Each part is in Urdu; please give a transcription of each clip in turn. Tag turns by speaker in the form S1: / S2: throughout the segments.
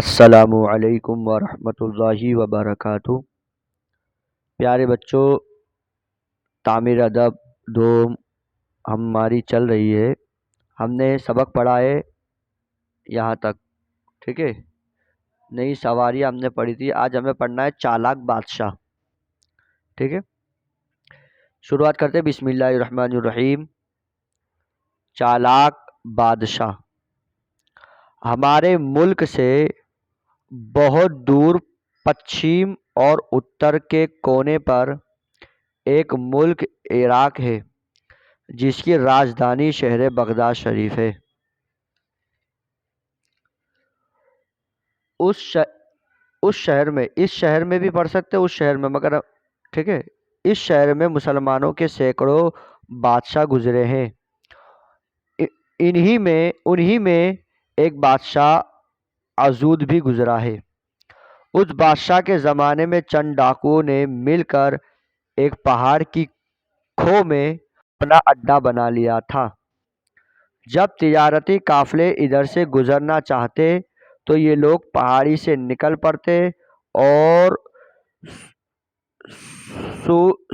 S1: السلام علیکم ورحمۃ اللہ وبرکاتہ۔ پیارے بچوں، تعمیر ادب دوم ہماری چل رہی ہے۔ ہم نے سبق پڑھا ہے یہاں تک، ٹھیک ہے۔ نئی سواریاں ہم نے پڑھی تھی، آج ہمیں پڑھنا ہے چالاک بادشاہ، ٹھیک ہے۔ شروعات کرتے بسم اللہ الرحمن الرحیم۔ چالاک بادشاہ۔ ہمارے ملک سے بہت دور پچھم اور اتر کے کونے پر ایک ملک عراق ہے جس کی راجدھانی شہر بغداد شریف ہے۔ اس شہر میں بھی پڑھ سکتے اس شہر میں، مگر ٹھیک ہے، اس شہر میں مسلمانوں کے سینکڑوں بادشاہ گزرے ہیں۔ انہی میں ایک بادشاہ عضود بھی گزرا ہے۔ اس بادشاہ کے زمانے میں چند ڈاکوؤں نے مل کر ایک پہاڑ کی کھو میں اپنا اڈا بنا لیا تھا۔ جب تجارتی قافلے ادھر سے گزرنا چاہتے تو یہ لوگ پہاڑی سے نکل پڑتے اور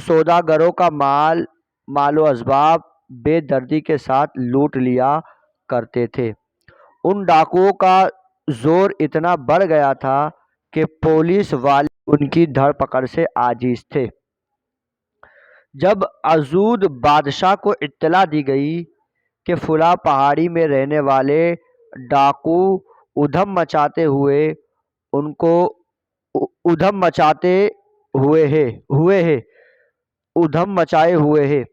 S1: سوداگروں کا مال و اسباب بے دردی کے ساتھ لوٹ لیا کرتے تھے۔ ان ڈاکوؤں کا زور اتنا بڑھ گیا تھا کہ پولیس والے ان کی دھر پکڑ سے عاجز تھے۔ جب عضود بادشاہ کو اطلاع دی گئی کہ فلاں پہاڑی میں رہنے والے ڈاکو ادھم مچائے ہوئے ہیں،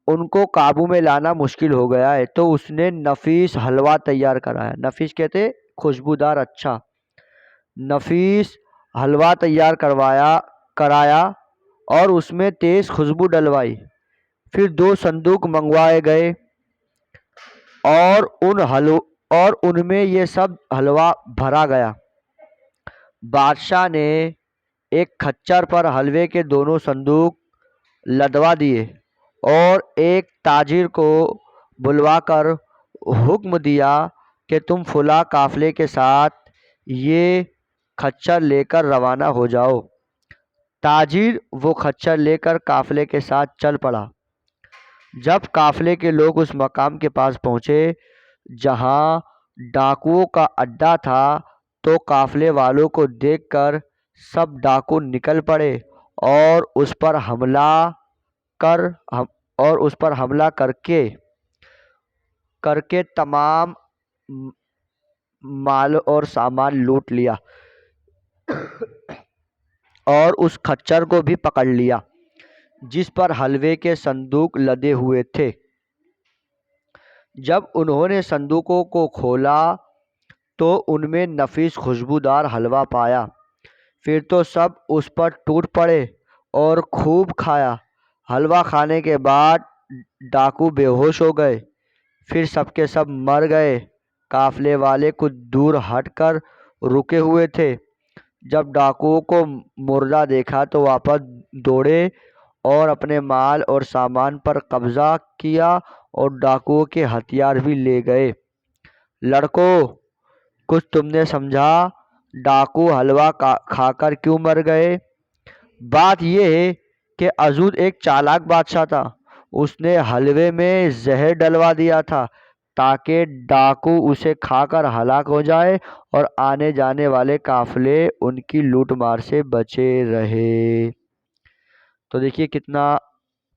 S1: ان کو قابو میں لانا مشکل ہو گیا ہے، تو اس نے نفیس حلوہ تیار کرایا۔ نفیس کہتے خوشبودار، اچھا، نفیس حلوہ تیار کرایا اور اس میں تیز خوشبو ڈلوائی۔ پھر 2 صندوق منگوائے گئے اور ان میں یہ سب حلوہ بھرا گیا۔ بادشاہ نے ایک کھچر پر حلوے کے دونوں صندوق لدوا دیے اور ایک تاجر کو بلوا کر حکم دیا کہ تم فلاں قافلے کے ساتھ یہ کھچر لے کر روانہ ہو جاؤ۔ تاجر وہ کھچر لے کر قافلے کے ساتھ چل پڑا۔ جب قافلے کے لوگ اس مقام کے پاس پہنچے جہاں ڈاکوؤں کا اڈا تھا تو قافلے والوں کو دیکھ کر سب ڈاکو نکل پڑے اور اس پر حملہ کر کے تمام مال اور سامان لوٹ لیا اور اس کھچر کو بھی پکڑ لیا جس پر حلوے کے صندوق لدے ہوئے تھے۔ جب انہوں نے صندوقوں کو کھولا تو ان میں نفیس خوشبودار حلوہ پایا۔ پھر تو سب اس پر ٹوٹ پڑے اور خوب کھایا۔ حلوہ کھانے کے بعد ڈاکو بے ہوش ہو گئے، پھر سب کے سب مر گئے۔ قافلے والے کچھ دور ہٹ کر رکے ہوئے تھے۔ جب ڈاکوؤں کو مردہ دیکھا تو واپس دوڑے اور اپنے مال اور سامان پر قبضہ کیا اور ڈاکوؤں کے ہتھیار بھی لے گئے۔ لڑکوں، کچھ تم نے سمجھا ڈاکو حلوہ کھا کر کیوں مر گئے؟ بات یہ ہے کہ عضود ایک چالاک بادشاہ تھا۔ اس نے حلوے میں زہر ڈلوا دیا تھا تاکہ ڈاکو اسے کھا کر ہلاک ہو جائے اور آنے جانے والے قافلے ان کی لوٹ مار سے بچے رہے۔ تو دیکھیے کتنا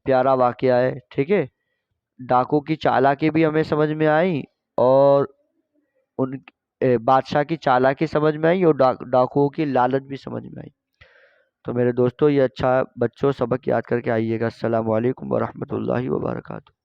S1: پیارا واقعہ ہے، ٹھیک ہے۔ ڈاکو کی چالاکی بھی ہمیں سمجھ میں آئی اور ان بادشاہ کی چالاکی سمجھ میں آئی اور ڈاکوؤں کی لالچ بھی سمجھ میں آئی۔ تو میرے دوستو، یہ اچھا بچوں سبق یاد کر کے آئیے گا۔ السلام علیکم ورحمۃ اللہ وبرکاتہ۔